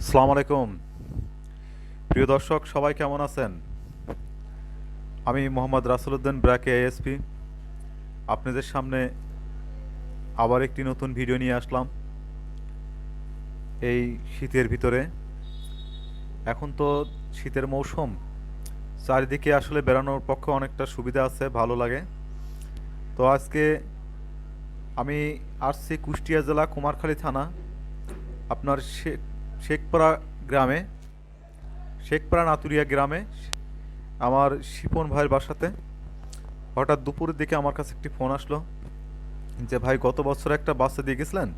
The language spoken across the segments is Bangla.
আসসালামু আলাইকুম প্রিয় দর্শক, সবাই কেমন আছেন? আমি মোহাম্মদ রাসেলউদ্দিন ব্র্যাক এএসপি আপনাদের সামনে আবার একটি নতুন ভিডিও নিয়ে আসলাম। এই শীতের ভিতরে এখন তো শীতের মৌসুম, চারিদিকে আসলে বেড়ানোর পক্ষে অনেকটা সুবিধা আছে, ভালো লাগে। তো আজকে আমি আসছি কুষ্টিয়া জেলা কুমারখালী থানা, আপনার শেখপাড়া গ্রামে, শেখপাড়া নাতুরিয়া গ্রামে আমার শিপন ভাইয়ের বাসাতে। হঠাৎ দুপুরের দিকে আমার কাছে একটি ফোন আসলো যে ভাই, গত বছর একটা বাচ্চা দিয়ে গেছিলেন,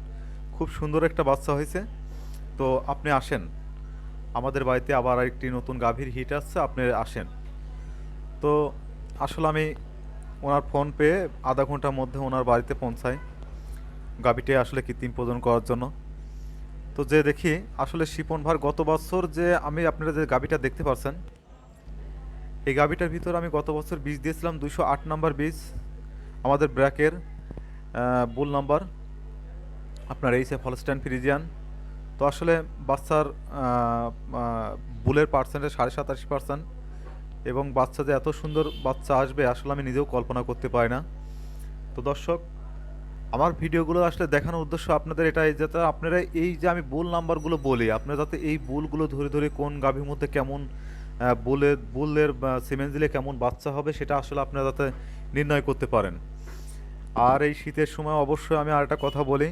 খুব সুন্দর একটা বাচ্চা হয়েছে, তো আপনি আসেন আমাদের বাড়িতে, আবার একটি নতুন গাভীর হিট আসছে, আপনি আসেন। তো আসলে আমি ওনার ফোন পেয়ে আধা ঘন্টার মধ্যে ওনার বাড়িতে পৌঁছাই গাভীটি আসলে কৃত্রিম প্রজনন করার জন্য। তো যে দেখি আসলে শিপন ভার গত বছর যে আপনারা যে গাভীটা দেখতে পাচ্ছেন, এই গাভীটার ভিতর আমি গত বছর বীজ দিয়েছিলাম 208 নাম্বার বীজ, আমাদের ব্র্যাকের বুল নাম্বার, আপনার এইচএফ হলস্টাইন ফ্রিজিয়ান। তো আসলে বাচ্চার বুলের পার্সেন্টেজ 87.5%, এবং বাচ্চা যে এত সুন্দর বাচ্চা আসবে আসলে আমি নিজেও কল্পনা করতে পারি না। তো দর্শক, আমার ভিডিওগুলো আসলে দেখানোর উদ্দেশ্য আপনাদের এটাই, যাতে আপনারা এই যে আমি বুল নাম্বারগুলো বলি, আপনারা যাতে এই বুলগুলো ধরে ধরে কোন গাভীর মধ্যে কেমন বুলের সিমেন্স দিলে কেমন বাচ্চা হবে সেটা আসলে আপনারা যাতে নির্ণয় করতে পারেন। আর এই শীতের সময় অবশ্যই আমি আরেকটা কথা বলি,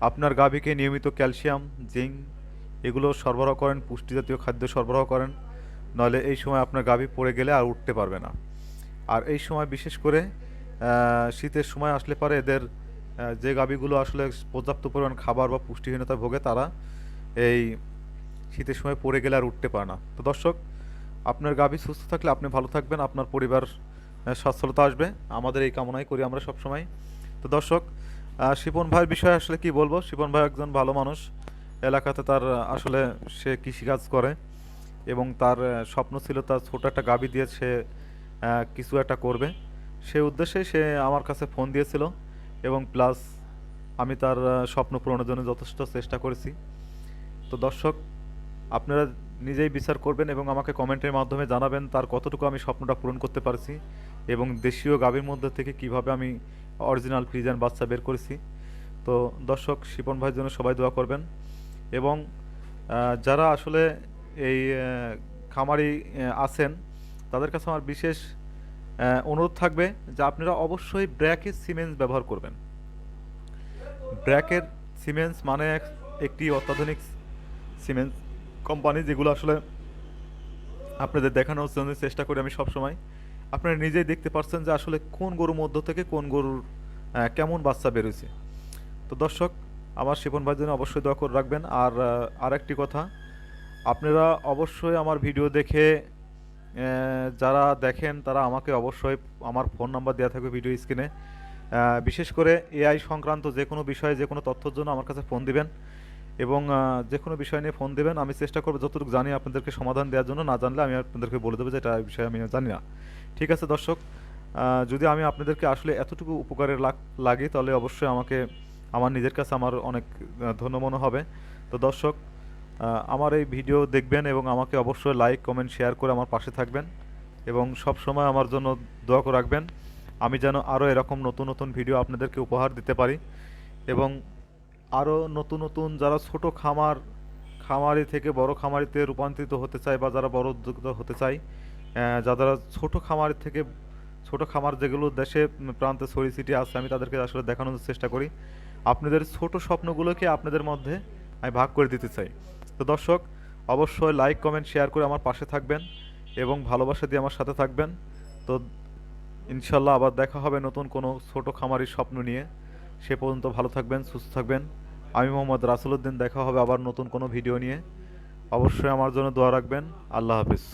আপনার গাভীকে নিয়মিত ক্যালসিয়াম, জিঙ্ক এগুলো সরবরাহ করেন, পুষ্টি জাতীয় খাদ্য সরবরাহ করেন, নইলে এই সময় আপনার গাভী পড়ে গেলে আর উঠতে পারবে না। আর এই সময় বিশেষ করে শীতের সময় আসলে পরে এদের যে গাভীগুলো আসলে পর্যাপ্ত পরিমাণ খাবার বা পুষ্টিহীনতায় ভোগে, তারা এই শীতের সময় পড়ে গেলে আর উঠতে পারে না। তো দর্শক, আপনার গাভী সুস্থ থাকলে আপনি ভালো থাকবেন, আপনার পরিবার সচ্ছলতা আসবে, আমাদের এই কামনাই করি আমরা সব সময়। তো দর্শক, শিপন ভাইয়ের বিষয়ে আসলে কি বলবো, শিপন ভাই একজন ভালো মানুষ, এলাকাতে তার আসলে সে কৃষিকাজ করে, এবং তার স্বপ্ন ছিল তার ছোট একটা গাভী দিয়ে সে কিছু একটা করবে, সেই উদ্দেশ্যে সে আমার কাছে ফোন দিয়েছিল, এবং প্লাস আমি তার স্বপ্ন পূরণের জন্য যথেষ্ট চেষ্টা করেছি। তো দর্শক, আপনারা নিজেই বিচার করবেন এবং আমাকে কমেন্টের মাধ্যমে জানাবেন তার কতটুকু আমি স্বপ্নটা পূরণ করতে পারছি, এবং দেশীয় গাভীর মধ্যে থেকে কিভাবে আমি অরিজিনাল ফ্রিজিয়ান বাচ্চা বের করেছি। তো দর্শক, শিপন ভাইয়ের জন্য সবাই দোয়া করবেন, এবং যারা আসলে এই খামারি আছেন, তাদের কাছে আমার বিশেষ অনুরোধ থাকবে যে আপনারা অবশ্যই ব্র্যাকের সিমেন্স ব্যবহার করবেন। ব্র্যাকের সিমেন্স মানে একটি অত্যাধুনিক সিমেন্স কোম্পানি, যেগুলো আসলে আপনাদের দেখানোর জন্য চেষ্টা করি আমি সবসময়। আপনারা নিজেই দেখতে পাচ্ছেন যে আসলে কোন গরুর মধ্য থেকে কোন গরুর কেমন বাচ্চা বেরোছে। তো দর্শক, আমার শিপন ভাইয়ের জন্য অবশ্যই দোয়া করে রাখবেন। আর আরেকটি কথা, আপনারা অবশ্যই আমার ভিডিও দেখে যারা দেখেন তারা আমাকে অবশ্যই, আমার ফোন নাম্বার দেওয়া থাকবে ভিডিও স্ক্রিনে, বিশেষ করে এআই সংক্রান্ত যে কোনো বিষয়ে যে কোনো তথ্যের জন্য আমার কাছে ফোন দিবেন, এবং যে কোনো বিষয় নিয়ে ফোন দেবেন। আমি চেষ্টা করবো যতটুকু জানি আপনাদেরকে সমাধান দেওয়ার জন্য, না জানলে আমি আপনাদেরকে বলে দেবো যে এটা বিষয়ে আমি জানি না। ঠিক আছে দর্শক, যদি আমি আপনাদেরকে আসলে এতটুকু উপকারের লাগে, তাহলে অবশ্যই আমাকে আমার নিজের কাছে আমার অনেক ধন্য মনে হবে। তো দর্শক, আমার এই ভিডিও দেখবেন এবং আমাকে অবশ্যই লাইক কমেন্ট শেয়ার করে আমার পাশে থাকবেন, এবং সব সময় আমার জন্য দোয়া করে রাখবেন, আমি যেন আরও এরকম নতুন নতুন ভিডিও আপনাদেরকে উপহার দিতে পারি, এবং আরও নতুন নতুন যারা ছোট খামারি থেকে বড় খামারিতে রূপান্তরিত হতে চায়, বা যারা বড় উদ্যোক্তা হতে চায়, যারা ছোট খামার থেকে ছোট খামার যেগুলো দেশে প্রান্তে ছড়িয়ে ছিটিয়ে আছে, আমি তাদেরকে আসলে দেখানোর চেষ্টা করি, আপনাদের ছোট স্বপ্নগুলোকে আপনাদের মধ্যে আমি ভাগ করে দিতে চাই। তো দর্শক, অবশ্যই লাইক কমেন্ট শেয়ার করে আমার পাশে থাকবেন, এবং ভালোবাসা দিয়ে আমার সাথে থাকবেন। তো ইনশাল্লাহ আবার দেখা হবে নতুন কোনো ছোট খামারির স্বপ্ন নিয়ে। সে পর্যন্ত ভালো থাকবেন, সুস্থ থাকবেন। আমি মোহাম্মদ রাসেলউদ্দিন, দেখা হবে আবার নতুন কোনো ভিডিও নিয়ে। অবশ্যই আমার জন্য দোয়া রাখবেন। আল্লাহ হাফিজ।